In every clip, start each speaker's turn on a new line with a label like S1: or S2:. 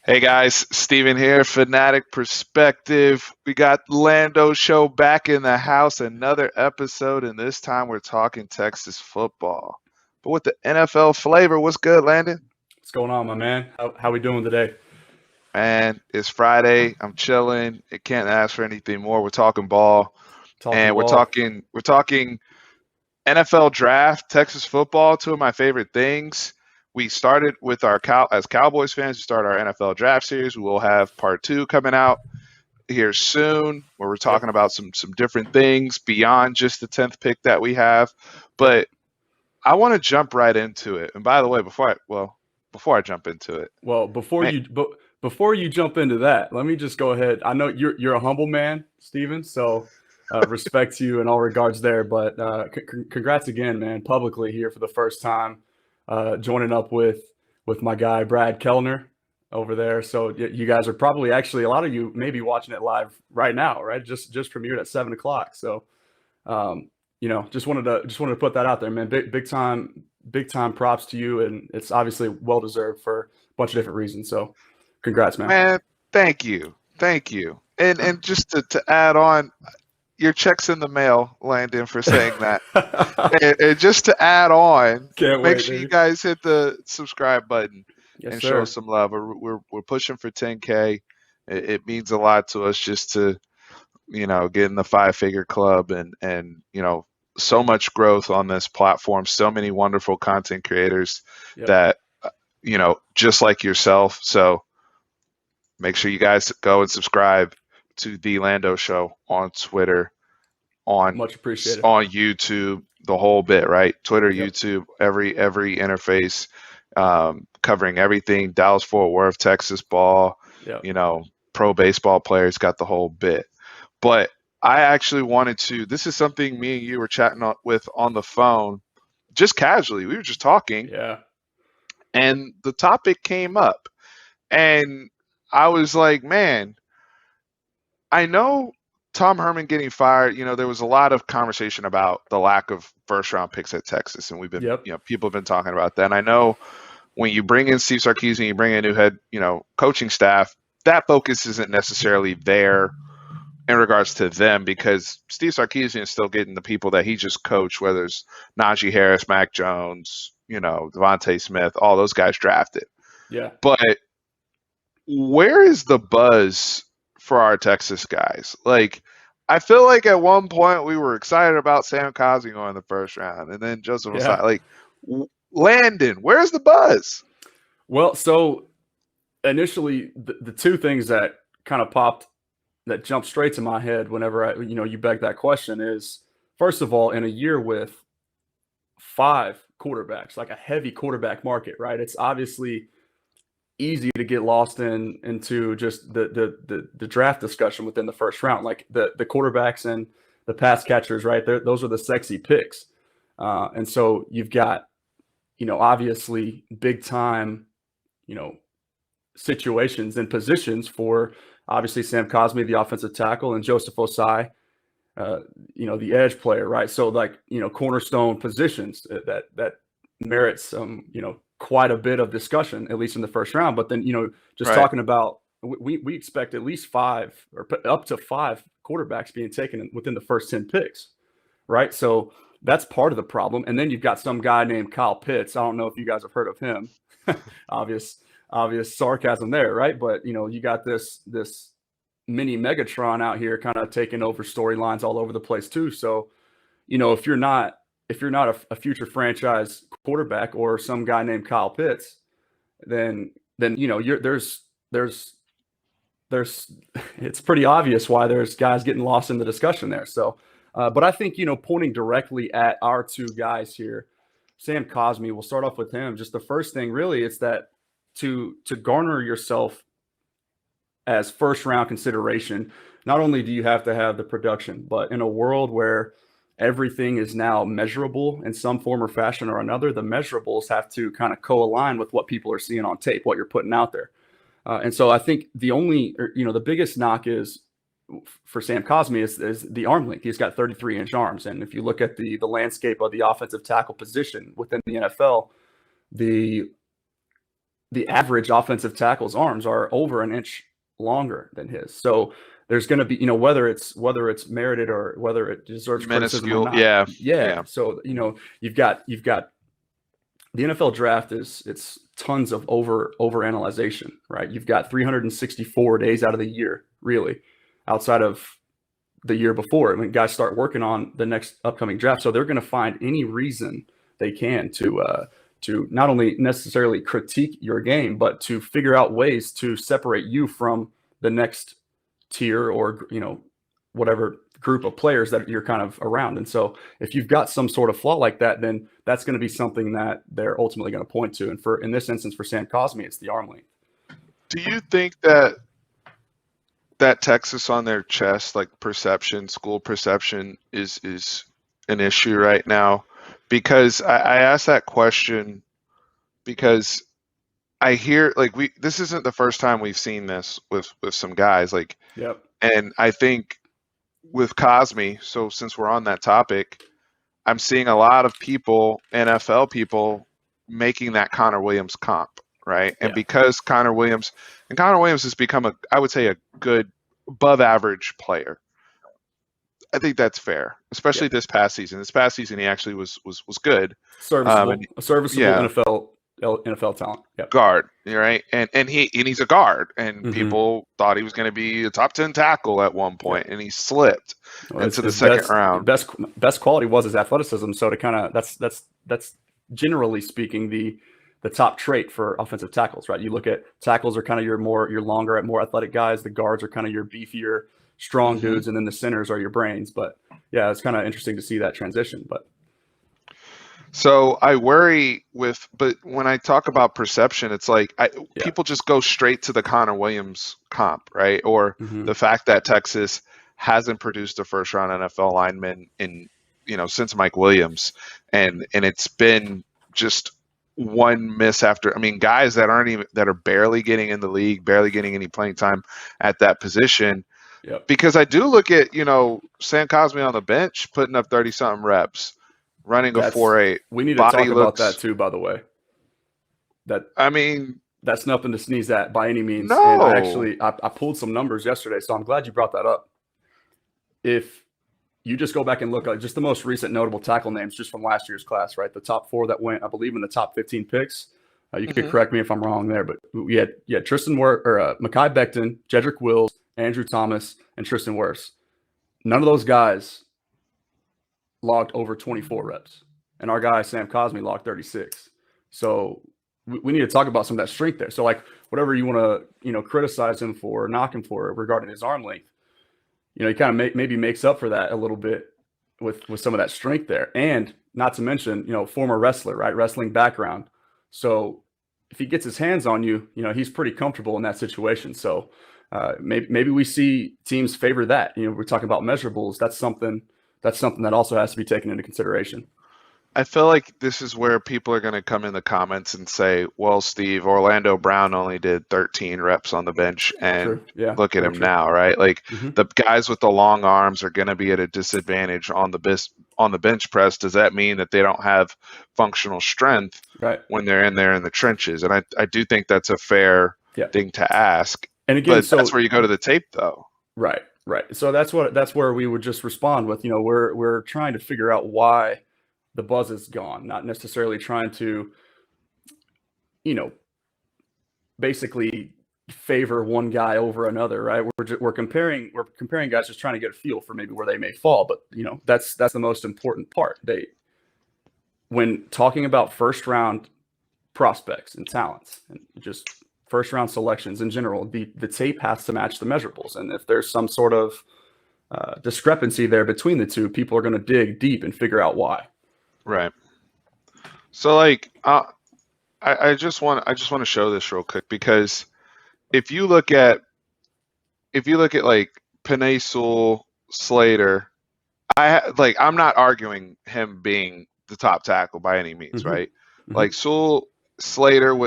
S1: Hey guys, Steven here, Fanatic Perspective. We got Lando Show back in the house, another episode, and this time we're talking Texas football. But with the NFL flavor, what's good, Landon?
S2: What's going on, my man? How we doing today?
S1: Man, it's Friday. I'm chilling. It can't ask for anything more. We're talking ball,
S2: Talking
S1: and we're
S2: ball.
S1: talking we're talking NFL draft, Texas football, two of my favorite things. We started with as Cowboys fans, we started our NFL draft series. We will have part two coming out here soon where we're
S2: Yep.
S1: talking about some different things beyond just the 10th pick that we have.
S2: Yep.
S1: But I want to jump right into it. And by the way, before I jump into it,
S2: Well,
S1: man,
S2: before you jump into that, let me just go ahead. I know you're a humble man, Steven, so respect to you in all regards there. But congrats again, man, publicly here for the first time, joining up with my guy Brad Kellner over there. So you guys are probably actually a lot of you may be watching it live right now, right? Just premiered at 7 o'clock. So just wanted to put that out there, man. Big time props to you, and it's obviously well deserved for a bunch of different reasons. So, congrats, man.
S1: man, thank you. And just to add on, your check's in the mail, Landon, for saying that. And just to add on,
S2: Can't
S1: make
S2: wait,
S1: sure you
S2: dude.
S1: guys hit the subscribe button
S2: Yes,
S1: and show us
S2: sir.
S1: some love. We're pushing for 10K. It means a lot to us just to get in the five-figure club and so much growth on this platform. So many wonderful content creators
S2: Yep.
S1: that just like yourself. So make sure you guys go and subscribe to the Lando Show on Twitter, on
S2: Much appreciated.
S1: on YouTube, the whole bit, right? Twitter,
S2: Yep.
S1: YouTube, every interface, covering everything. Dallas Fort Worth, Texas ball,
S2: Yep.
S1: you know, pro baseball players, got the whole bit. But I actually wanted to. This is something me and you were chatting with on the phone, just casually. We were just talking,
S2: Yeah.
S1: and the topic came up, and I was like, man, I know Tom Herman getting fired. There was a lot of conversation about the lack of first round picks at Texas, and we've been,
S2: Yep.
S1: people have been talking about that. And I know when you bring in Steve Sarkisian, you bring in a new head, coaching staff, that focus isn't necessarily there in regards to them because Steve Sarkisian is still getting the people that he just coached, whether it's Najee Harris, Mac Jones, Devontae Smith, all those guys drafted.
S2: Yeah.
S1: But where is the buzz for our Texas guys? Like, I feel like at one point we were excited about Sam Cosmi going in the first round, and then Joseph
S2: Yeah.
S1: Osai. Like, Landon, where's the buzz?
S2: Well, so initially, the two things that kind of popped that jumped straight to my head whenever you beg that question is, first of all, in a year with five quarterbacks, like a heavy quarterback market, right? It's obviously easy to get lost into just the draft discussion within the first round, like the quarterbacks and the pass catchers, right? Those are the sexy picks, and so you've got obviously big time you know situations and positions for obviously Sam Cosmi, the offensive tackle, and Joseph Osai, the edge player, right? So like, cornerstone positions that merits some, quite a bit of discussion, at least in the first round. But then, just
S1: Right.
S2: talking about, we expect at least five or up to five quarterbacks being taken within the first 10 picks, right? So that's part of the problem. And then you've got some guy named Kyle Pitts. I don't know if you guys have heard of him. obvious, obvious sarcasm there, right? But you got this mini Megatron out here kind of taking over storylines all over the place too. So, if you're not a future franchise quarterback or some guy named Kyle Pitts, then there's it's pretty obvious why there's guys getting lost in the discussion there. So, but I think pointing directly at our two guys here, Sam Cosmi, we'll start off with him. Just the first thing, really, it's that to garner yourself as first round consideration, not only do you have to have the production, but in a world where everything is now measurable in some form or fashion or another, the measurables have to kind of co-align with what people are seeing on tape, what you're putting out there. And so I think the biggest knock is for Sam Cosmi is the arm length. He's got 33-inch arms. And if you look at the landscape of the offensive tackle position within the NFL, the the average offensive tackle's arms are over an inch longer than his. So there's going to be, whether it's merited or whether it deserves criticism or
S1: Minuscule.
S2: not.
S1: Yeah.
S2: Yeah.
S1: Yeah.
S2: So, you've got the NFL draft it's tons of overanalyzation, right? You've got 364 days out of the year, really, outside of the year before. I mean, guys start working on the next upcoming draft, so they're going to find any reason they can to not only necessarily critique your game, but to figure out ways to separate you from the next tier or whatever group of players that you're kind of around. And so if you've got some sort of flaw like that, then that's going to be something that they're ultimately going to point to. And in this instance, for Sam Cosmi, it's the arm length.
S1: Do you think that Texas on their chest, like perception, school perception, is an issue right now? Because I asked that question because I hear this isn't the first time we've seen this with some guys
S2: Yep.
S1: And I think with Cosmi, so since we're on that topic, I'm seeing a lot of people, NFL people, making that Connor Williams comp, right? And because Connor Williams has become I would say a good above average player. I think that's fair, especially this past season. This past season, he actually was good.
S2: Serviceable NFL talent. Yep.
S1: Guard, right? And he's a guard, and people thought he was going to be a top 10 tackle at one point, and he slipped into the second round.
S2: Best quality was his athleticism. So to kind of that's generally speaking the top trait for offensive tackles, right? You look at tackles are kind of your longer, more athletic guys. The guards are kind of your beefier, strong dudes, and then the centers are your brains. But yeah, it's kind of interesting to see that transition. But
S1: so I worry but when I talk about perception, it's like people just go straight to the Connor Williams comp, right? Or the fact that Texas hasn't produced a first round NFL lineman in, since Mike Williams. And it's been just one miss after, guys that are barely getting in the league, barely getting any playing time at that position.
S2: Yep.
S1: Because I do look at, Sam Cosmi on the bench putting up 30 something reps, running a 4.8.
S2: We need to talk about that too, by the way. That's nothing to sneeze at by any means.
S1: No.
S2: And I pulled some numbers yesterday, so I'm glad you brought that up. If you just go back and look at just the most recent notable tackle names just from last year's class, right? The top 4 that went, I believe, in the top 15 picks. You could correct me if I'm wrong there, but we had Mekhi Becton, Jedrick Wills, Andrew Thomas, and Tristan Wirfs. None of those guys logged over 24 reps, and our guy Sam Cosmi logged 36. So we need to talk about some of that strength there. So whatever you want to criticize him for or knock him for regarding his arm length, he kind of maybe makes up for that a little bit with some of that strength there. And not to mention, former wrestler, right? Wrestling background. So if he gets his hands on you, he's pretty comfortable in that situation. So maybe we see teams favor that. We're talking about measurables. That's something that also has to be taken into consideration.
S1: I feel like this is where people are going to come in the comments and say, well, Steve, Orlando Brown only did 13 reps on the bench, and look at him now, right? The guys with the long arms are going to be at a disadvantage on the bench press. Does that mean that they don't have functional strength when they're in there in the trenches? And I do think that's a fair thing to ask.
S2: And again,
S1: that's where you go to the tape, though.
S2: Right. So that's where we would just respond with, we're trying to figure out why the buzz is gone, not necessarily trying to, basically favor one guy over another, right? We're comparing guys, just trying to get a feel for maybe where they may fall. But that's the most important part. When talking about first round prospects and talents and just first round selections in general, the tape has to match the measurables. And if there's some sort of discrepancy there between the two, people are going to dig deep and figure out why.
S1: Right. So I just want to show this real quick, because if you look at Penei Sewell, Slater, I'm not arguing him being the top tackle by any means, right? Sewell, Slater,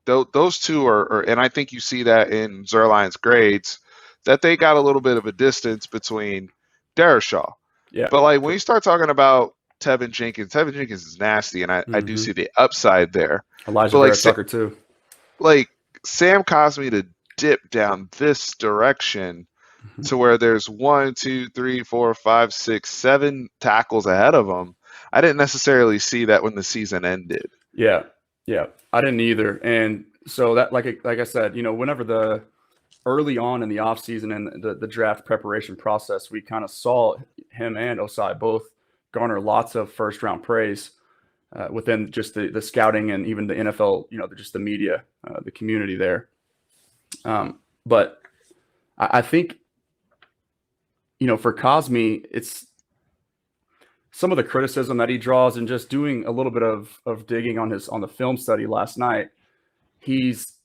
S1: those two are, and I think you see that in Zerline's grades, that they got a little bit of a distance between Darrisaw.
S2: Yeah.
S1: But when you start talking about Tevin Jenkins is nasty, and I do see the upside there.
S2: Elijah Vera Tucker too.
S1: like Sam Cosmi to dip down this direction to where there's 1, 2, 3, 4, 5, 6, 7 tackles ahead of him. I didn't necessarily see that when the season ended.
S2: Yeah, yeah, I didn't either. And so that, like I said, whenever the early on in the offseason and the draft preparation process, we kind of saw him and Osai both garner lots of first round praise within just the scouting and even the NFL, just the media, the community there. But I think, for Cosmi, it's some of the criticism that he draws, and just doing a little bit of digging on the film study last night. He's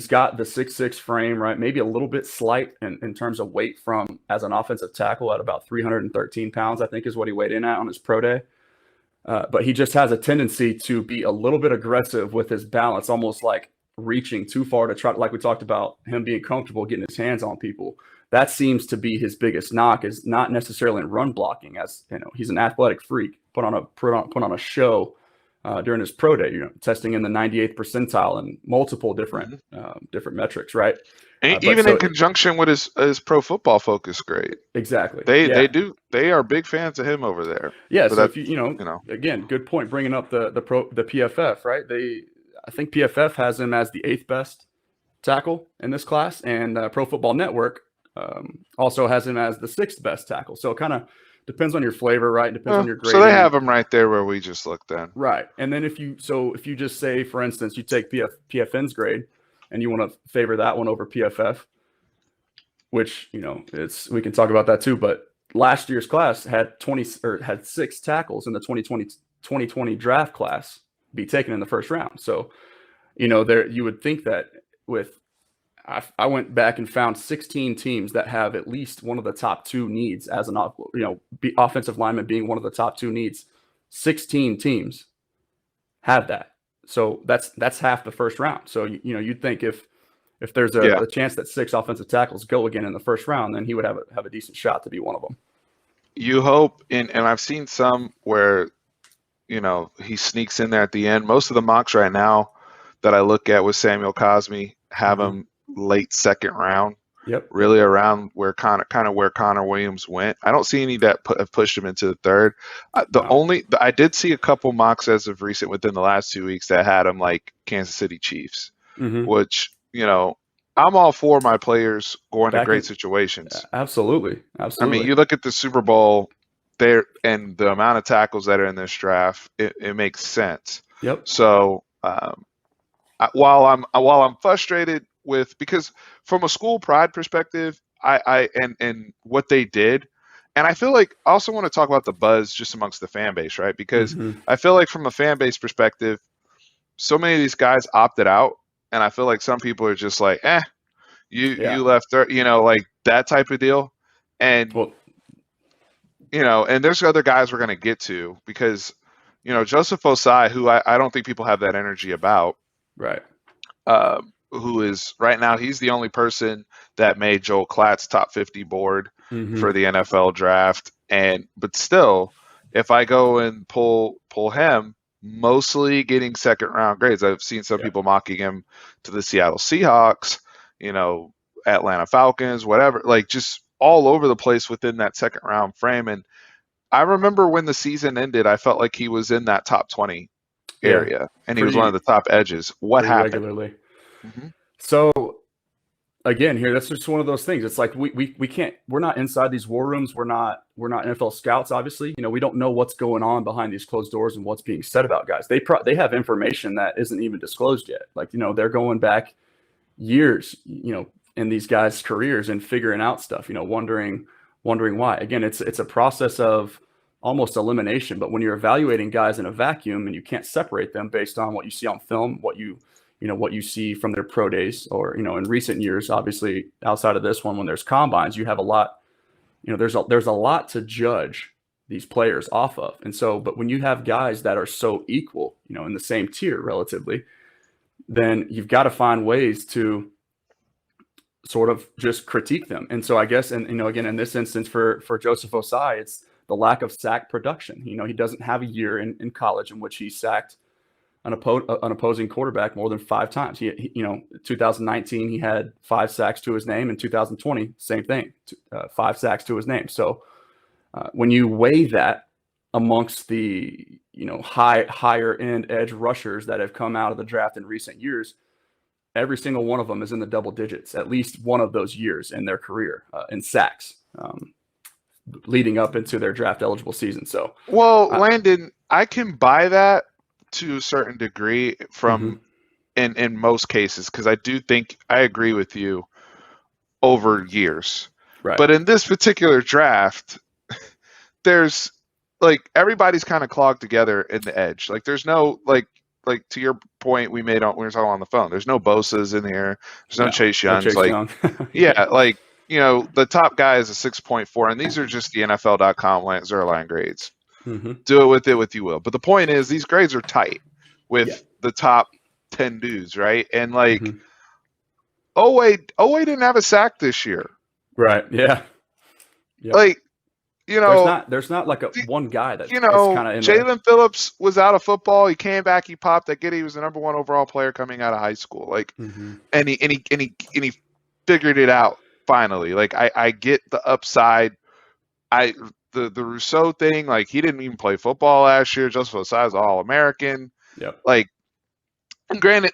S2: got the 6'6" frame, right? Maybe a little bit slight in terms of weight from as an offensive tackle at about 313 pounds, I think is what he weighed in at on his pro day. But he just has a tendency to be a little bit aggressive with his balance, almost like reaching too far to try, like we talked about, him being comfortable getting his hands on people. That seems to be his biggest knock, is not necessarily in run blocking, as he's an athletic freak, put on a show during his pro day, testing in the 98th percentile and multiple different metrics, right?
S1: Even in conjunction with his Pro Football Focus grade.
S2: Exactly.
S1: They are big fans of him over there.
S2: Yeah. So if again, good point bringing up the PFF, right? I think PFF has him as the 8th best tackle in this class, and Pro Football Network also has him as the 6th best tackle. So it kind of depends on your flavor, right? Depends on your grade.
S1: So they have him right there where we just looked then.
S2: Right. And then if you just say, for instance, you take PFN's grade and you want to favor that one over PFF, which, we can talk about that too. But last year's class had 6 tackles in the 2020 draft class be taken in the first round. So, there you would think that I went back and found 16 teams that have at least one of the top 2 needs as an offensive lineman being one of the top 2 needs. 16 teams have that. So that's half the first round. So you'd think if there's a chance that 6 offensive tackles go again in the first round, then he would have a decent shot to be one of them.
S1: You hope, and I've seen some where he sneaks in there at the end. Most of the mocks right now that I look at with Samuel Cosmi have him late second round.
S2: Yep.
S1: Really around where kind of where Connor Williams went. I don't see any that have pushed him into the third. I did see a couple mocks as of recent within the last 2 weeks that had him like Kansas City Chiefs, which I'm all for my players going to great situations.
S2: Absolutely.
S1: I mean, you look at the Super Bowl there and the amount of tackles that are in this draft, it makes sense.
S2: Yep.
S1: So while I'm frustrated because from a school pride perspective, and what they did, and I feel like I also want to talk about the buzz just amongst the fan base, right? Because I feel like from a fan base perspective, so many of these guys opted out, and I feel like some people are just like, you left, like that type of deal, and and there's other guys we're gonna get to because Joseph Osai, who I don't think people have that energy about,
S2: right?
S1: Who is right now, he's the only person that made Joel Klatt's top 50 board for the NFL draft. But still, if I go and pull him, mostly getting second round grades. I've seen some people mocking him to the Seattle Seahawks, Atlanta Falcons, whatever, like just all over the place within that second round frame. And I remember when the season ended, I felt like he was in that top 20 area and he was one of the top edges. What happened?
S2: Regularly. So again, here, that's just one of those things. It's like we can't, we're not inside these war rooms. We're not NFL scouts, obviously. We don't know what's going on behind these closed doors and what's being said about guys. They have information that isn't even disclosed yet. Like, they're going back years, in these guys' careers and figuring out stuff, wondering why. Again, it's a process of almost elimination, but when you're evaluating guys in a vacuum and you can't separate them based on what you see on film, what you see from their pro days, or, in recent years, obviously outside of this one, when there's combines, you have a lot, there's a lot to judge these players off of. And so, but when you have guys that are so equal, in the same tier relatively, then you've got to find ways to sort of just critique them. And so I guess, and, again, in this instance for Joseph Osai, it's the lack of sack production. He doesn't have a year in college in which he sacked an opposing quarterback more than 5 times. He 2019 he had 5 sacks to his name. In 2020, same thing, 5 sacks to his name. So when you weigh that amongst the higher end edge rushers that have come out of the draft in recent years, every single one of them is in the double digits at least one of those years in their career in sacks, leading up into their draft eligible season. So,
S1: Landon, I can buy that to a certain degree from in most cases, because I do think I agree with you over years.
S2: Right.
S1: But in this particular draft, there's everybody's kind of clogged together in the edge. There's no like to your point we made when we were talking on the phone. There's no Bosa's in here. There's no Chase Youngs.
S2: Young.
S1: Yeah, the top guy is a 6.4, and these are just the NFL.com Zerline grades. Do it with it what you will. But the point is, these grades are tight with the top 10 dudes, right? And Oweh didn't have a sack this year.
S2: Right. Yeah.
S1: Yep.
S2: There's not like one guy that's kind of in
S1: Jalen Phillips was out of football. He came back. He popped. He was the number 1 overall player coming out of high school. And he figured it out finally. I get the upside. The Rousseau thing. He didn't even play football last year. Joseph Osai is All-American.
S2: Yep.
S1: And granted,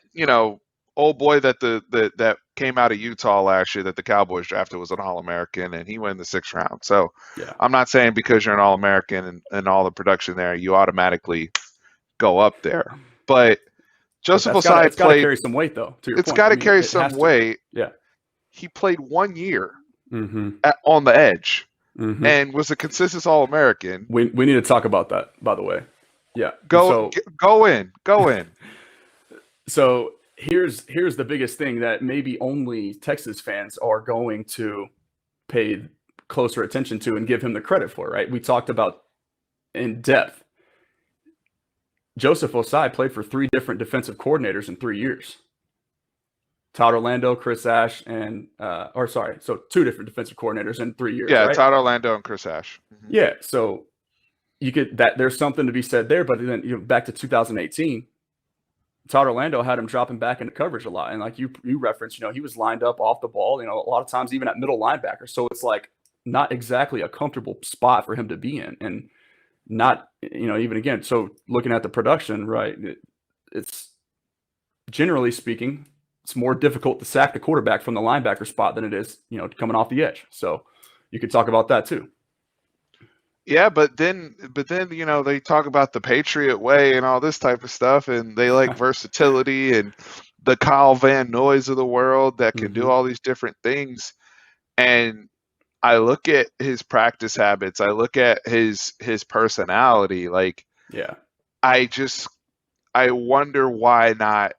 S1: old boy that came out of Utah last year that the Cowboys drafted was an All-American, and he went in the 6th round. So I'm not saying because you're an All-American and all the production there, you automatically go up there. But Joseph Osai
S2: it's got to carry some weight, though. To your
S1: it's
S2: point.
S1: got to carry some weight.
S2: Yeah.
S1: He played 1 year on the edge and was a consistent All-American.
S2: We need to talk about that, by the way. Yeah.
S1: Go in.
S2: So here's the biggest thing that maybe only Texas fans are going to pay closer attention to and give him the credit for, right? We talked about in depth. Joseph Osai played for 3 different defensive coordinators in 3 years. Todd Orlando, Chris Ash, and 2 different defensive coordinators in 3 years.
S1: Yeah,
S2: right?
S1: Todd Orlando and Chris Ash.
S2: Yeah, so you get that. There's something to be said there, but then back to 2018. Todd Orlando had him dropping back into coverage a lot. And like you referenced, he was lined up off the ball, a lot of times even at middle linebacker. So it's not exactly a comfortable spot for him to be in. And not, even again, so looking at the production, right, it's generally speaking, it's more difficult to sack the quarterback from the linebacker spot than it is, coming off the edge. So you could talk about that too.
S1: Yeah, but then they talk about the Patriot way and all this type of stuff, and they like versatility and the Kyle Van Noys of the world that can do all these different things. And I look at his practice habits, I look at his personality, I wonder why not.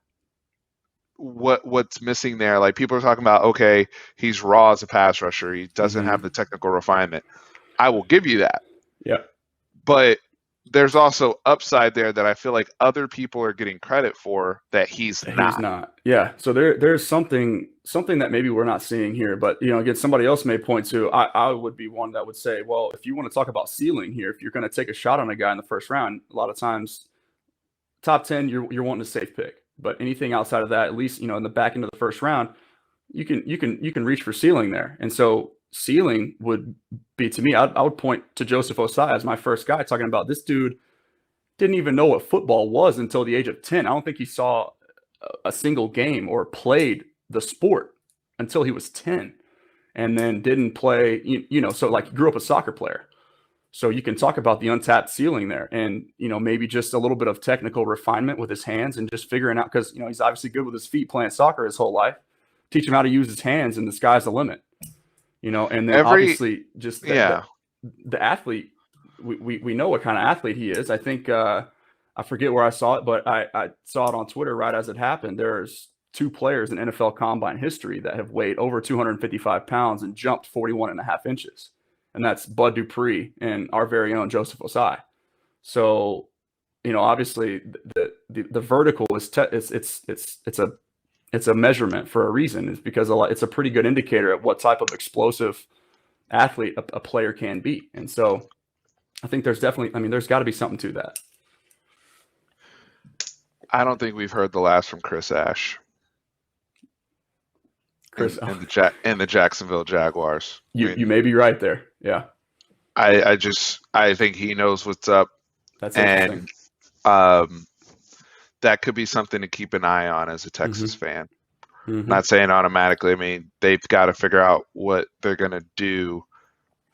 S1: What's missing there? People are talking about, okay, he's raw as a pass rusher, he doesn't have the technical refinement. I will give you that.
S2: Yeah.
S1: But there's also upside there that I feel like other people are getting credit for that he's not.
S2: Yeah. So there's something that maybe we're not seeing here. But, again, somebody else may point to, I would be one that would say, well, if you want to talk about ceiling here, if you're going to take a shot on a guy in the first round, a lot of times top 10, you're wanting a safe pick. But anything outside of that, at least, in the back end of the first round, you can reach for ceiling there. And so ceiling would be, to me, I would point to Joseph Osai as my first guy, talking about this dude didn't even know what football was until the age of 10. I don't think he saw a single game or played the sport until he was 10, and then didn't play, so grew up a soccer player. So you can talk about the untapped ceiling there, and, maybe just a little bit of technical refinement with his hands and just figuring out, because, he's obviously good with his feet playing soccer his whole life. Teach him how to use his hands, and the sky's the limit. And then obviously just the athlete, we know what kind of athlete he is. I think, I forget where I saw it, but I saw it on Twitter right as it happened. There's 2 players in NFL combine history that have weighed over 255 pounds and jumped 41.5 inches. And that's Bud Dupree and our very own Joseph Osai. So, obviously the vertical is it's a measurement for a reason. It's because it's a pretty good indicator of what type of explosive athlete a player can be. And so I think there's got to be something to that.
S1: I don't think we've heard the last from Chris Ash
S2: Chris,
S1: in the Jacksonville Jaguars. I
S2: you
S1: mean,
S2: may be right there. Yeah,
S1: I think he knows what's up,
S2: that's interesting.
S1: and um, that could be something to keep an eye on as a
S2: Mm-hmm.
S1: Texas fan.
S2: Mm-hmm.
S1: Not saying automatically. I mean, they've got to figure out what they're going to do.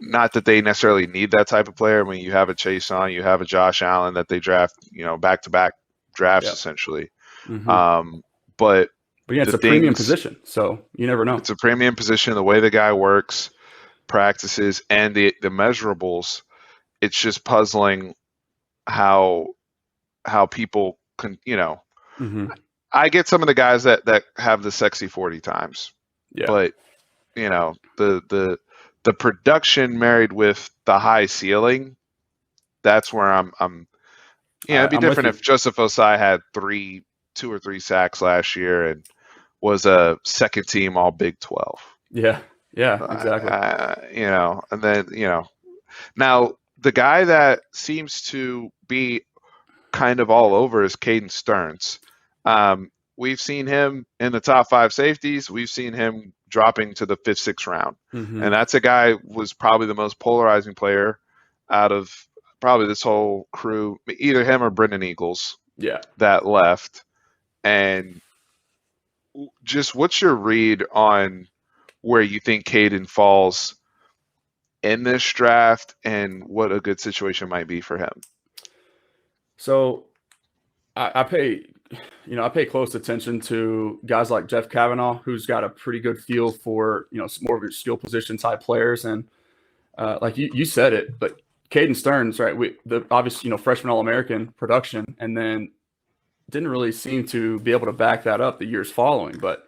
S1: Not that they necessarily need that type of player. I mean, you have a Chase on, you have a Josh Allen that they draft, back to back drafts
S2: Yeah.
S1: essentially.
S2: Mm-hmm.
S1: Um, but
S2: But yeah, it's
S1: the
S2: a premium
S1: things,
S2: position, so you never know.
S1: it's a premium position. The way the guy works, practices, and the measurables, it's just puzzling how people can.
S2: Mm-hmm.
S1: I get some of the guys that have the sexy 40 times,
S2: Yeah.
S1: but the production married with the high ceiling, that's where I'm it'd be
S2: I'm with
S1: different
S2: you.
S1: if Joseph Osai had 2 or 3 sacks last year and was a second team all Big 12.
S2: Yeah. Yeah. Exactly.
S1: And then, now the guy that seems to be kind of all over is Kaden Stearns. We've seen him in the top 5 safeties. We've seen him dropping to the 5th, 6th round.
S2: Mm-hmm.
S1: And that's a guy was probably the most polarizing player out of probably this whole crew, either him or Brennan Eagles
S2: Yeah.
S1: that left. And just what's your read on where you think Caden falls in this draft and what a good situation might be for him?
S2: So I pay close attention to guys like Jeff Kavanaugh, who's got a pretty good feel for more of your skill position type players, and like you said it, but Kaden Stearns, right? The obvious freshman All-American production, and then didn't really seem to be able to back that up the years following. But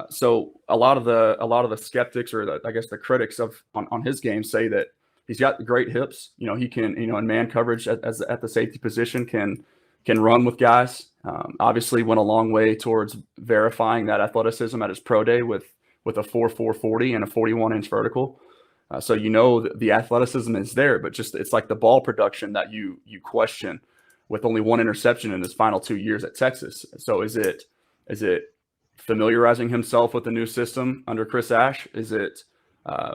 S2: so a lot of the skeptics, or I guess the critics on his game, say that he's got great hips. He can in man coverage at the safety position can run with guys. Obviously went a long way towards verifying that athleticism at his pro day with a 4.4 40 and a 41-inch vertical. So the athleticism is there, but just it's like the ball production that you question with only 1 interception in his final 2 years at Texas. So is it familiarizing himself with the new system under Chris Ash? Is it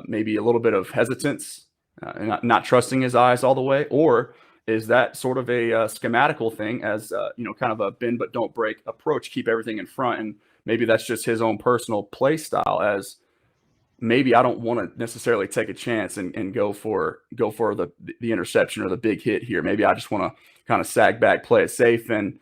S2: maybe a little bit of hesitance, not trusting his eyes all the way, or is that sort of a schematical thing as kind of a bend but don't break approach, keep everything in front, and maybe that's just his own personal play style, as maybe I don't want to necessarily take a chance and go for the interception or the big hit here. Maybe I just want to kind of sag back, play it safe, and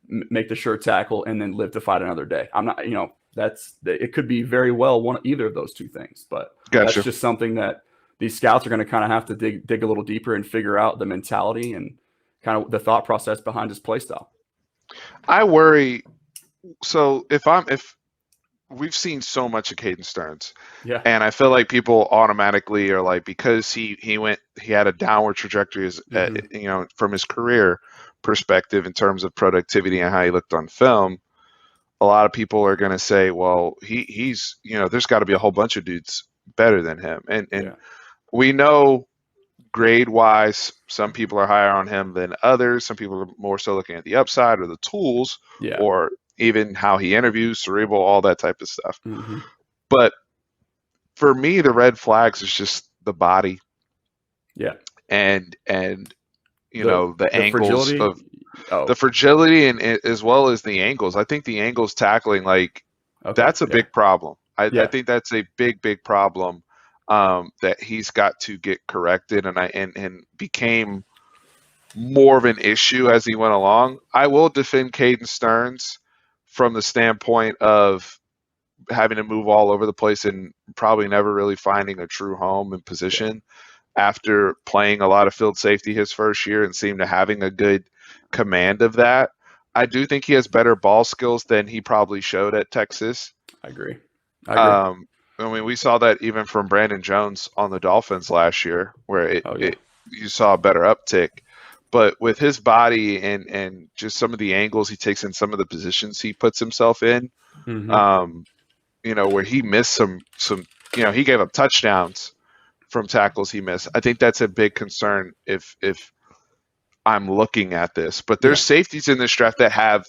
S2: make the sure tackle and then live to fight another day. I'm not, it could be very well either of those two things, but
S1: Gotcha.
S2: That's just something that these scouts are going to kind of have to dig a little deeper and figure out the mentality and kind of the thought process behind his play style.
S1: I worry. So if we've seen so much of Caden Stearns,
S2: Yeah,
S1: and I feel like people automatically are like, because he had a downward trajectory from his career perspective in terms of productivity and how he looked on film. A lot of people are going to say, well, he's there's got to be a whole bunch of dudes better than him, and
S2: yeah.
S1: we know grade wise, some people are higher on him than others. Some people are more so looking at the upside or the tools,
S2: Yeah.
S1: or even how he interviews, cerebral, all that type of stuff.
S2: Mm-hmm.
S1: But for me, the red flags is just the body.
S2: Yeah.
S1: And the angles
S2: fragility
S1: of the fragility, and as well as the angles. I think the angles tackling, that's a big problem. I think that's a big problem that he's got to get corrected, and became more of an issue as he went along. I will defend Caden Stearns from the standpoint of having to move all over the place and probably never really finding a true home and position after playing a lot of field safety his first year and seemed to having a good command of that. I do think he has better ball skills than he probably showed at Texas.
S2: I agree.
S1: I mean, we saw that even from Brandon Jones on the Dolphins last year, where you saw a better uptick. But with his body and just some of the angles he takes in some of the positions he puts himself in, where he missed some, he gave up touchdowns from tackles he missed. I think that's a big concern if I'm looking at this. But there's safeties in this draft that have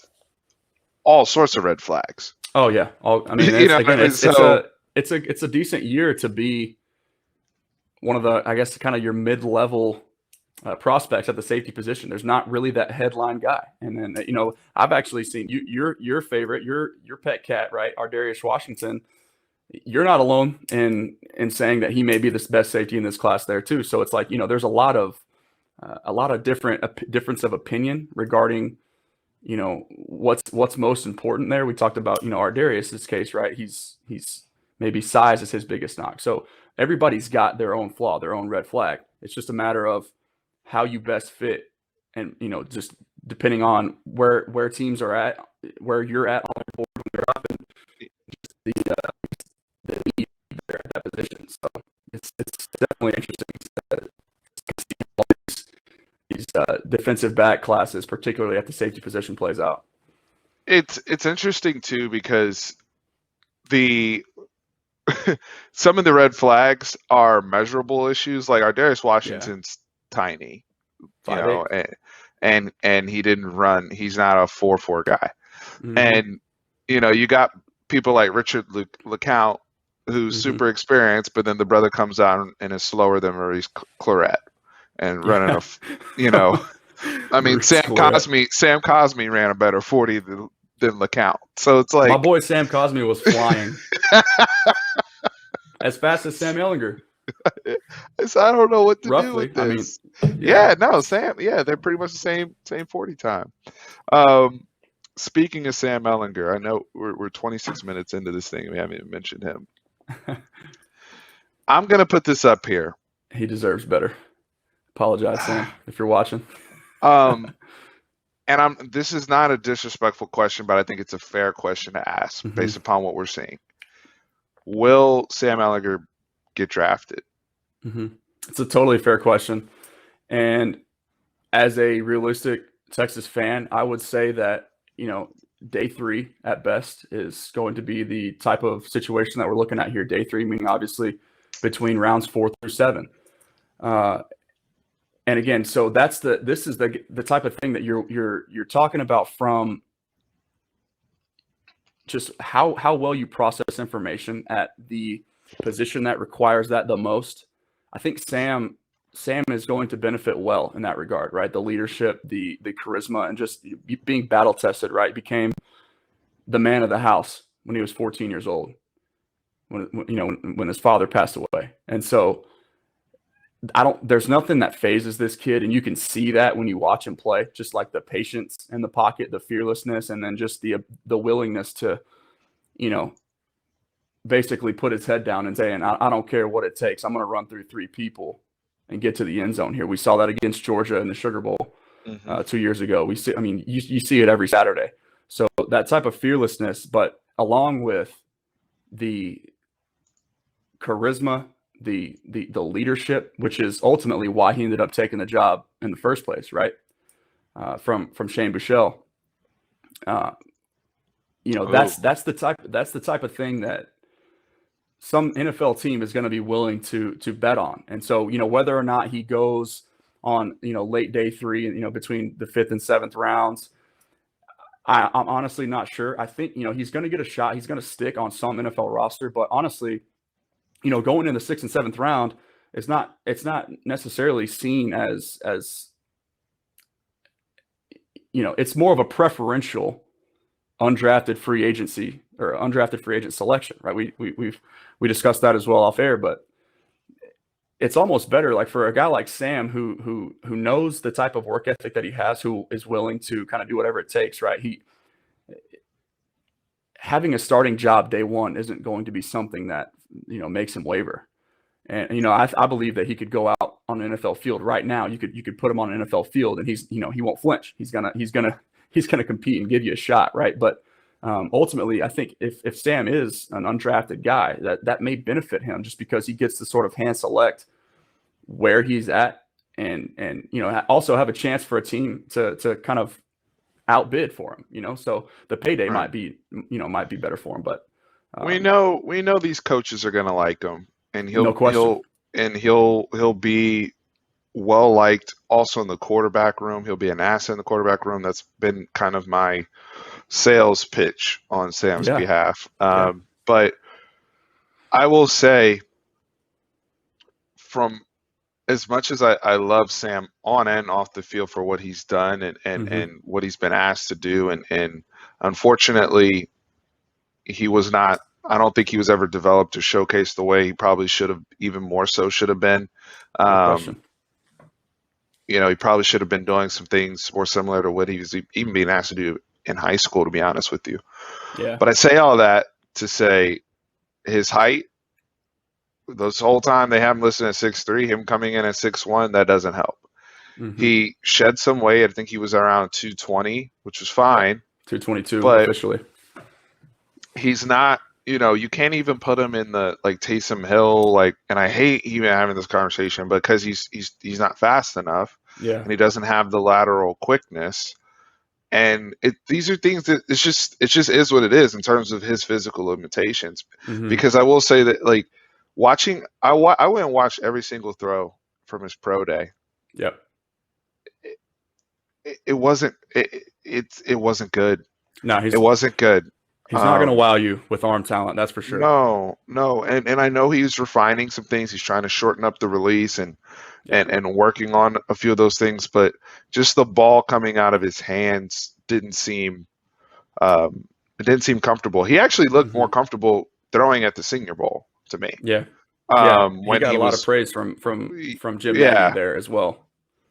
S1: all sorts of red flags.
S2: Oh yeah. I mean,
S1: You know,
S2: again,
S1: so
S2: it's a decent year to be one of the, I guess, kind of your mid-level prospects at the safety position. There's not really that headline guy. And then, you know, I've actually seen your favorite, your pet cat, right? Ardarius Washington. You're not alone in saying that he may be the best safety in this class there too. So it's like, you know, there's a lot of difference of opinion regarding, you know, what's most important there. We talked about, you know, Ardarius's case, right? He's maybe size is his biggest knock. So everybody's got their own flaw, their own red flag. It's just a matter of how you best fit, and, you know, just depending on where teams are at, where you're at on the board when you're up, and just the need there at that position. So it's definitely interesting to see all these defensive back classes, particularly at the safety position, plays out.
S1: it's interesting too because the some of the red flags are measurable issues. Like Ardarius Washington's tiny, you
S2: 5'8".
S1: know, and he didn't run. He's not a 4.4 guy.
S2: Mm-hmm.
S1: And you know, you got people like Richard LeCount, who's super experienced, but then the brother comes out and is slower than Maurice Claret and running a, you know, I mean, Sam Cosmi ran a better 40 than LeCount. So it's like
S2: my boy Sam Cosmi was flying as fast as Sam Ehlinger.
S1: So I don't know what to
S2: Roughly,
S1: do with this.
S2: I mean,
S1: Sam. Yeah, they're pretty much the same 40 time. Speaking of Sam Ehlinger, I know we're 26 minutes into this thing. We haven't even mentioned him. I'm gonna put this up here.
S2: He deserves better. Apologize, Sam, if you're watching.
S1: And this is not a disrespectful question, but I think it's a fair question to ask based upon what we're seeing. Will Sam Ehlinger get drafted?
S2: It's a totally fair question. And as a realistic Texas fan, I would say that, you know, day 3 at best is going to be the type of situation that we're looking at here. Day 3, meaning obviously between rounds 4 through 7. And again, so this is the type of thing that you're talking about, from just how well you process information at the position that requires that the most. I think Sam is going to benefit well in that regard, right? The leadership, the charisma, and just being battle tested, right? Became the man of the house when he was 14 years old, when his father passed away. And so there's nothing that phases this kid, and you can see that when you watch him play, just like the patience in the pocket, the fearlessness, and then just the willingness to, you know, basically put his head down and saying, I don't care what it takes. I'm going to run through 3 people and get to the end zone here. We saw that against Georgia in the Sugar Bowl 2 years ago. You see it every Saturday. So that type of fearlessness, but along with the charisma, the leadership, which is ultimately why he ended up taking the job in the first place, right? From Shane Buechele. You know, that's the type of thing that some NFL team is going to be willing to bet on. And so, you know, whether or not he goes on, you know, late day 3 and, you know, between the 5th and 7th rounds, I'm honestly not sure. I think, you know, he's going to get a shot. He's going to stick on some NFL roster, but honestly, you know, going in the 6th and 7th round, it's not necessarily seen as, you know, it's more of a preferential undrafted free agency or undrafted free agent selection, right? We discussed that as well off air, but it's almost better, like, for a guy like Sam who knows the type of work ethic that he has, who is willing to kind of do whatever it takes, right? Having a starting job day 1 isn't going to be something that, you know, makes him waver. And, you know, I believe that he could go out on an NFL field right now. You could put him on an NFL field and he's, you know, he won't flinch. He's gonna compete and give you a shot, right? But ultimately, I think if Sam is an undrafted guy, that may benefit him, just because he gets to sort of hand select where he's at, and you know, also have a chance for a team to kind of outbid for him, you know. So the payday might be better for him. But
S1: we know these coaches are going to like him, and he'll
S2: no question.
S1: he'll be well liked also in the quarterback room. He'll be an asset in the quarterback room. That's been kind of my sales pitch on Sam's
S2: Yeah.
S1: behalf.
S2: Yeah.
S1: But I will say, from as much as I love Sam on and off the field for what he's done
S2: Mm-hmm.
S1: and what he's been asked to do, and unfortunately, he was not. I don't think he was ever developed or showcased the way he probably should have, even more so should have been.
S2: No
S1: Um,
S2: question.
S1: he probably should have been doing some things more similar to what he was even being asked to do in high school, to be honest with you.
S2: Yeah.
S1: But I say all that to say his height, this whole time they have him listed at 6'3", him coming in at 6'1", that doesn't help.
S2: Mm-hmm.
S1: He shed some weight. I think he was around 220, which was
S2: Yep.
S1: fine,
S2: 222
S1: but
S2: officially.
S1: he's not, you can't even put him in the like Taysom Hill, like, and I hate even having this conversation because he's not fast enough
S2: Yeah.
S1: and he doesn't have the lateral quickness. And these are things that it just is what it is in terms of his physical limitations.
S2: Mm-hmm.
S1: Because I will say that, like, watching, I went and watched every single throw from his pro day.
S2: Yep.
S1: It wasn't it wasn't good.
S2: No,
S1: It wasn't good.
S2: he's not going to wow you with arm talent. That's for sure.
S1: No, and I know he's refining some things. He's trying to shorten up the release
S2: Yeah.
S1: and working on a few of those things, but just the ball coming out of his hands it didn't seem comfortable. He actually looked more comfortable throwing at the Senior Bowl to me.
S2: Yeah. Yeah. He
S1: When
S2: got
S1: he
S2: a lot of
S1: was,
S2: praise from Jim
S1: yeah,
S2: Nagy there as well.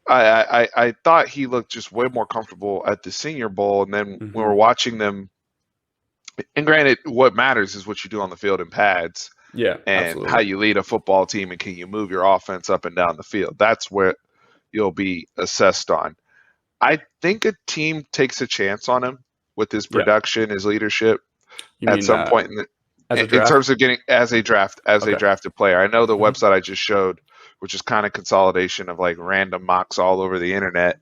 S1: I thought he looked just way more comfortable at the Senior Bowl, and then when we're watching them, and granted, what matters is what you do on the field in pads
S2: Yeah,
S1: and how
S2: absolutely.
S1: you lead a football team and can you move your offense up and down the field. That's where you'll be assessed on. I think a team takes a chance on him with his
S2: Yeah.
S1: production, his leadership
S2: You
S1: at
S2: mean
S1: some point
S2: as a
S1: in
S2: draft?
S1: terms of getting as a
S2: Okay.
S1: drafted player. I know the
S2: Mhm.
S1: website I just showed, which is kind of consolidation of like random mocks all over the internet.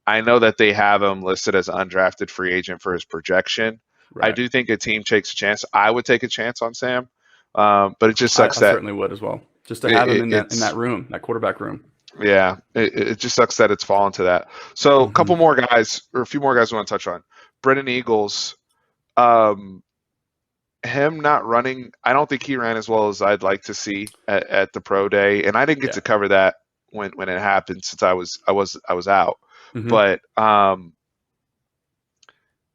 S1: I know that they have him listed as an undrafted free agent for his projection. I
S2: Right.
S1: do think a team takes a chance. I would take a chance on Sam, but it just
S2: I
S1: sucks that
S2: certainly would as well. Just to have him in that
S1: it's
S2: room, that quarterback room.
S1: yeah, it just sucks that it's fallen to that. So a couple more guys, or a few more guys we want to touch on. Brennan Eagles, um, him not running. I don't think he ran as well as I'd like to see at the pro day, and I didn't get
S2: Yeah.
S1: to cover that when it happened since I was out.
S2: Mm-hmm.
S1: But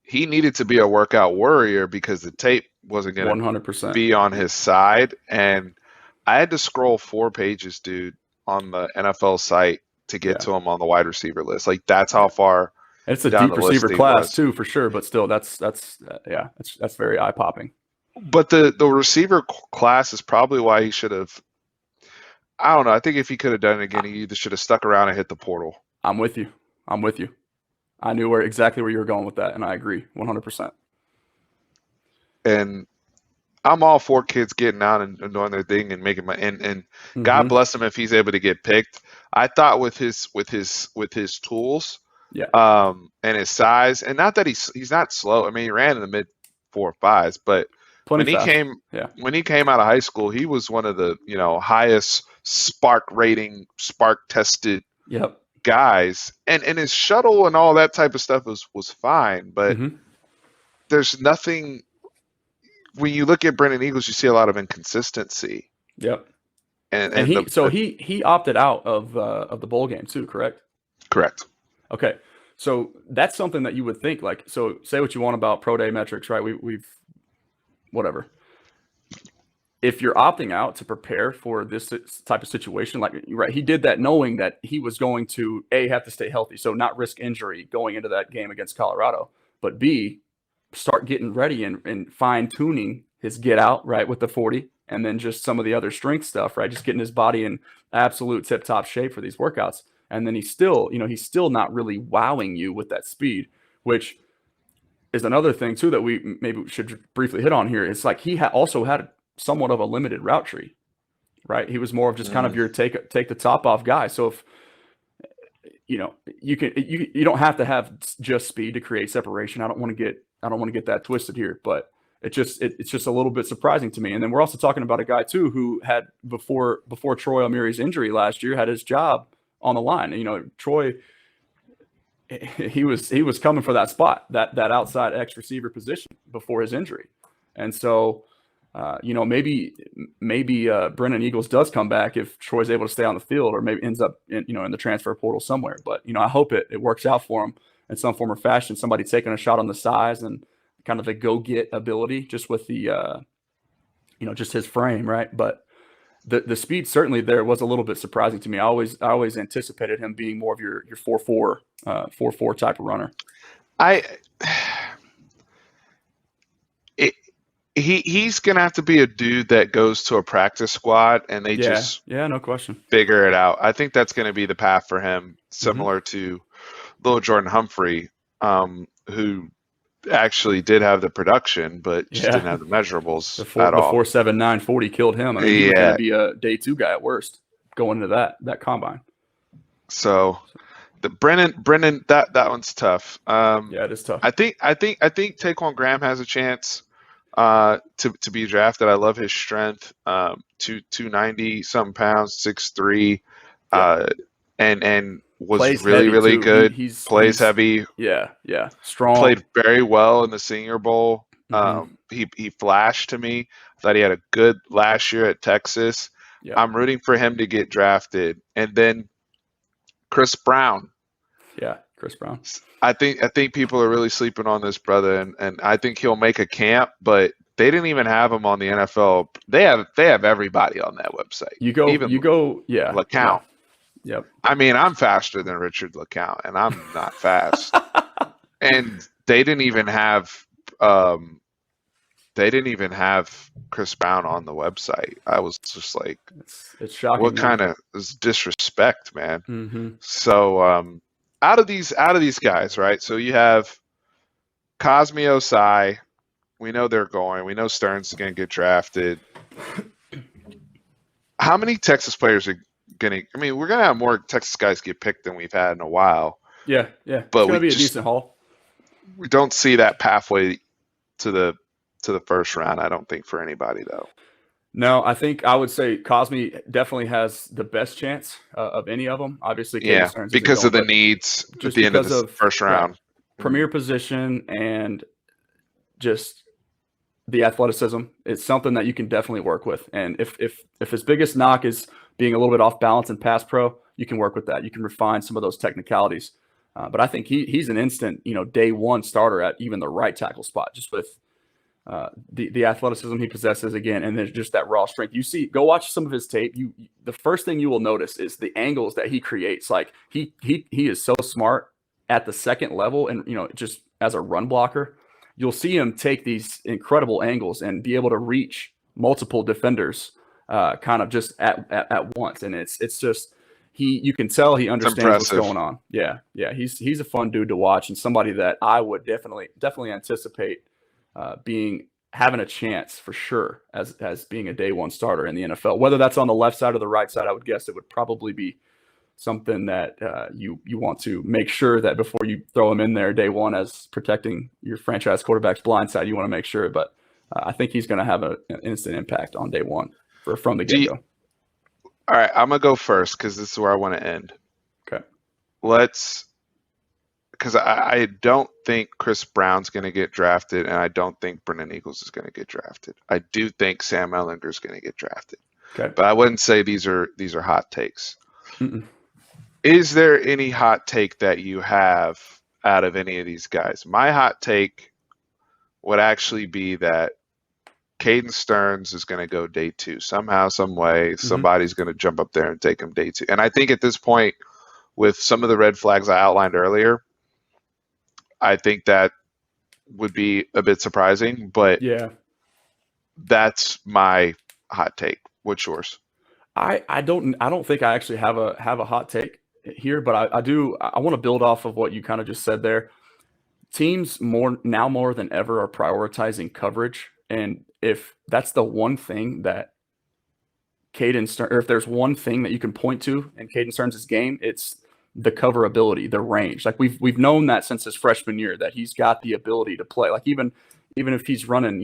S1: he needed to be a workout warrior because the tape wasn't going to
S2: 100%.
S1: be on his side, and I had to scroll 4 pages, dude, on the NFL site to get to him on the wide receiver list. Like, that's how far
S2: It's a
S1: down
S2: deep
S1: the list
S2: receiver
S1: he
S2: class
S1: was.
S2: too, for sure. But still, that's very eye popping.
S1: But the receiver class is probably why he should have. I don't know. I think if he could have done it again, he either should have stuck around and hit the portal.
S2: I'm with you. I knew exactly where you were going with that, and I agree 100%.
S1: And I'm all for kids getting out and doing their thing and making my and God bless him if he's able to get picked. I thought with his tools,
S2: Yeah.
S1: and his size, and not that he's not slow. I mean, he ran in the mid 4.5s, but
S2: Plenty
S1: when he
S2: fast.
S1: came out of high school, he was one of the highest spark tested
S2: Yep.
S1: guys, and his shuttle and all that type of stuff was fine, but there's nothing. When you look at Brennan Eagles, you see a lot of inconsistency.
S2: Yep.
S1: And
S2: he opted out of the bowl game too, correct?
S1: Correct.
S2: Okay. So that's something that you would think, like, so say what you want about pro day metrics, right? We've whatever. If you're opting out to prepare for this type of situation, like, right, he did that knowing that he was going to have to stay healthy, so not risk injury going into that game against Colorado, but B, start getting ready and fine tuning his get out, right, with the 40, and then just some of the other strength stuff, right, just getting his body in absolute tip top shape for these workouts. And then he's still not really wowing you with that speed, which is another thing too that we maybe should briefly hit on here. It's like he also had somewhat of a limited route tree, right? He was more of just kind of your take the top off guy. So if you don't have to have just speed to create separation. I don't want to get that twisted here, but it's just a little bit surprising to me. And then we're also talking about a guy too who had before Troy Almiri's injury last year had his job on the line. You know, Troy, he was coming for that spot, that outside X receiver position before his injury. And so, you know, maybe Brennan Eagles does come back if Troy's able to stay on the field, or maybe ends up in the transfer portal somewhere. But, you know, I hope it works out for him in some form or fashion. Somebody taking a shot on the size and kind of the go-get ability just with the, just his frame, right? But the speed certainly there was a little bit surprising to me. I always anticipated him being more of your 4.4 type of runner.
S1: He's gonna have to be a dude that goes to a practice squad and they just
S2: no question
S1: figure it out. I think that's gonna be the path for him, similar to little Jordan Humphrey, who actually did have the production, but just didn't have the measurables at all.
S2: The 4.7 40 killed him. I mean, he was going to be a day 2 guy at worst going into that combine.
S1: So the Brennan, that one's tough.
S2: It is tough.
S1: I think Taquan Graham has a chance to be drafted. I love his strength. 290 something pounds, 6'3", and was
S2: plays
S1: really good.
S2: He's
S1: heavy.
S2: Yeah. Strong.
S1: Played very well in the Senior Bowl. He flashed to me. Thought he had a good last year at Texas.
S2: Yeah.
S1: I'm rooting for him to get drafted. And then Chris Brown.
S2: Yeah, Chris Brown.
S1: I think people are really sleeping on this brother, and I think he'll make a camp, but they didn't even have him on the NFL. They have everybody on that website.
S2: You go,
S1: LeCount.
S2: Yeah. Yep.
S1: I mean, I'm faster than Richard LeCount, and I'm not fast. And they didn't even have Chris Brown on the website. I was just like,
S2: it's shocking.
S1: What kind of disrespect, man?
S2: Mm-hmm.
S1: So out of these guys, right? So you have Cosmi, Osai. We know they're going. We know Stearns is going to get drafted. How many Texas players are we're going to have more Texas guys get picked than we've had in a while.
S2: Yeah.
S1: But
S2: it's going to be a decent haul.
S1: We don't see that pathway to the first round, I don't think, for anybody, though.
S2: No, I think I would say Cosmi definitely has the best chance of any of them. Obviously, Kaden Stearns
S1: because of the needs at the end of the first round.
S2: Premier position and just the athleticism. It's something that you can definitely work with. And if his biggest knock is being a little bit off balance in pass pro, you can work with that. You can refine some of those technicalities. But I think he's an instant, day 1 starter at even the right tackle spot, just with the athleticism he possesses again, and there's just that raw strength. Go watch some of his tape. The first thing you will notice is the angles that he creates. Like he is so smart at the second level, and just as a run blocker, you'll see him take these incredible angles and be able to reach multiple defenders, kind of just at once. And it's just you can tell he understands what's going on. Yeah. He's a fun dude to watch, and somebody that I would definitely anticipate having a chance for sure as being a day 1 starter in the NFL. Whether that's on the left side or the right side, I would guess it would probably be something that you want to make sure that before you throw him in there day 1 as protecting your franchise quarterback's blind side, you want to make sure. But I think he's going to have an instant impact on day 1 from the get-go.
S1: All right, I'm going to go first because this is where I want to end.
S2: Okay.
S1: Because I don't think Chris Brown's going to get drafted, and I don't think Brennan Eagles is going to get drafted. I do think Sam Ehlinger is going to get drafted.
S2: Okay.
S1: But I wouldn't say these are hot takes.
S2: Mm-mm.
S1: Is there any hot take that you have out of any of these guys? My hot take would actually be that Kaden Stearns is going to go day 2. Somehow, some way, somebody's going to jump up there and take him day 2. And I think at this point, with some of the red flags I outlined earlier, I think that would be a bit surprising, but that's my hot take. What's yours?
S2: I don't think I actually have a hot take here, but I want to build off of what you kind of just said there. Teams more than ever are prioritizing coverage, and if that's the one thing that Kaden Stearns, or if there's one thing that you can point to in Kaden Stearns' game, it's the cover ability, the range. Like we've known that since his freshman year, that he's got the ability to play. Like even if he's running,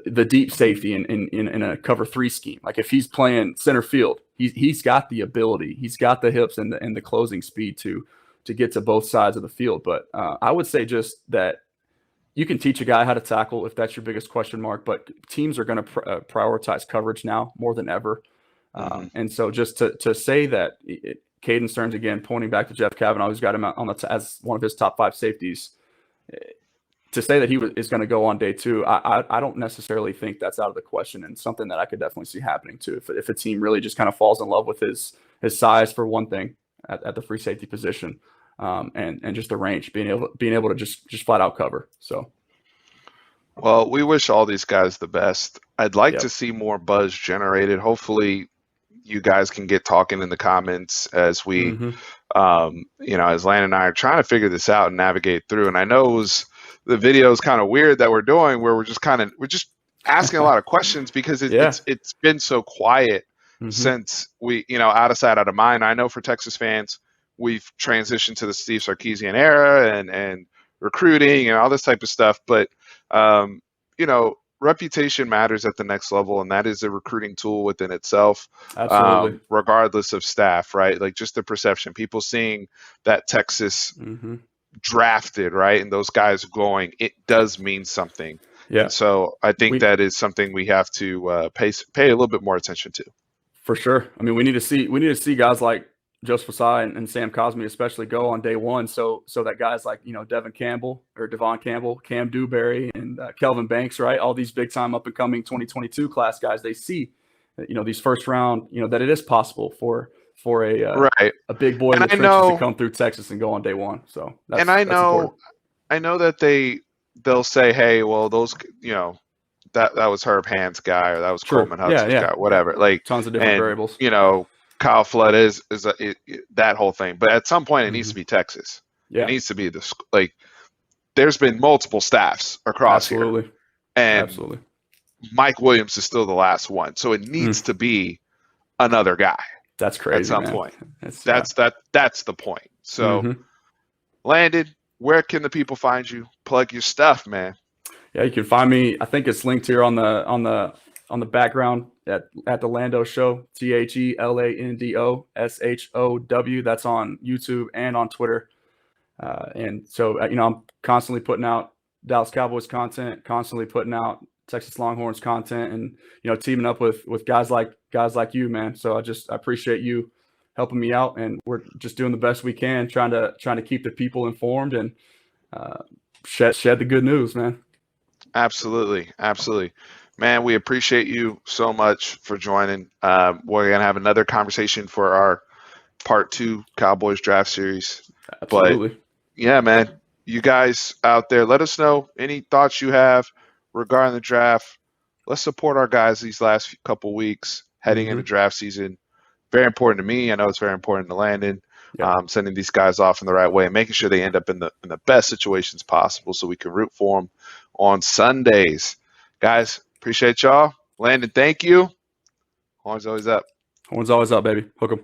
S2: the deep safety in a cover 3 scheme. Like if he's playing center field, he's got the ability, he's got the hips and the closing speed to get to both sides of the field. But I would say just that you can teach a guy how to tackle if that's your biggest question mark, but teams are going to prioritize coverage now more than ever. And so just to say that Kaden Stearns, again, pointing back to Jeff Kavanaugh, who's got him on as one of his top 5 safeties, to say that he is going to go on day 2, I don't necessarily think that's out of the question, and something that I could definitely see happening too. If a team really just kind of falls in love with his size for one thing at the free safety position, and just the range, being able to just flat out cover. So,
S1: well, we wish all these guys the best. I'd like to see more buzz generated. Hopefully, you guys can get talking in the comments as we, as Landon and I are trying to figure this out and navigate through. And I know the video is kind of weird that we're doing, where we're just asking a lot of questions because it's been so quiet since we, out of sight, out of mind. I know for Texas fans, we've transitioned to the Steve Sarkisian era and recruiting and all this type of stuff. But, reputation matters at the next level, and that is a recruiting tool within itself.
S2: Absolutely.
S1: Regardless of staff, right? Like just the perception, people seeing that Texas drafted, right, and those guys going, it does mean something. Yeah. And so I think that is something we have to pay a little bit more attention to.
S2: For sure. I mean, we need to see guys like Joseph Osaya and Sam Cosmi especially go on day 1, so that guys like Devon Campbell or Devon Campbell, Cam Dewberry, and Kelvin Banks, right, all these big time up and coming 2022 class guys, they see these first round, that it is possible for a big boy in the trenches to come through Texas and go on day 1. So that's important.
S1: I know that they'll say, hey, well, those that was Herb Hand's guy, or that was Coleman Hudson's guy, whatever. Like
S2: tons of different variables.
S1: Kyle Flood is that whole thing, but at some point it needs to be Texas. It needs to be there's been multiple staffs across here, and Mike Williams is still the last one, so it needs to be another guy.
S2: That's crazy.
S1: At some point, that's the point. So, Landon, where can the people find you? Plug your stuff, man.
S2: Yeah, you can find me. I think it's linked here on the background at the Lando Show, TheLandoshow. That's on YouTube and on Twitter. And so, I'm constantly putting out Dallas Cowboys content, constantly putting out Texas Longhorns content, and, teaming up with guys like you, man. So I appreciate you helping me out, and we're just doing the best we can, trying to keep the people informed and shed the good news, man.
S1: Absolutely. Man, we appreciate you so much for joining. We're going to have another conversation for our part 2 Cowboys draft series.
S2: Absolutely.
S1: But yeah, man, you guys out there, let us know any thoughts you have regarding the draft. Let's support our guys these last couple weeks heading into draft season. Very important to me. I know it's very important to Landon. Sending these guys off in the right way and making sure they end up in the best situations possible so we can root for them on Sundays. Guys, appreciate y'all. Landon, thank you. Horns always up.
S2: Horns always up, baby. Hook 'em.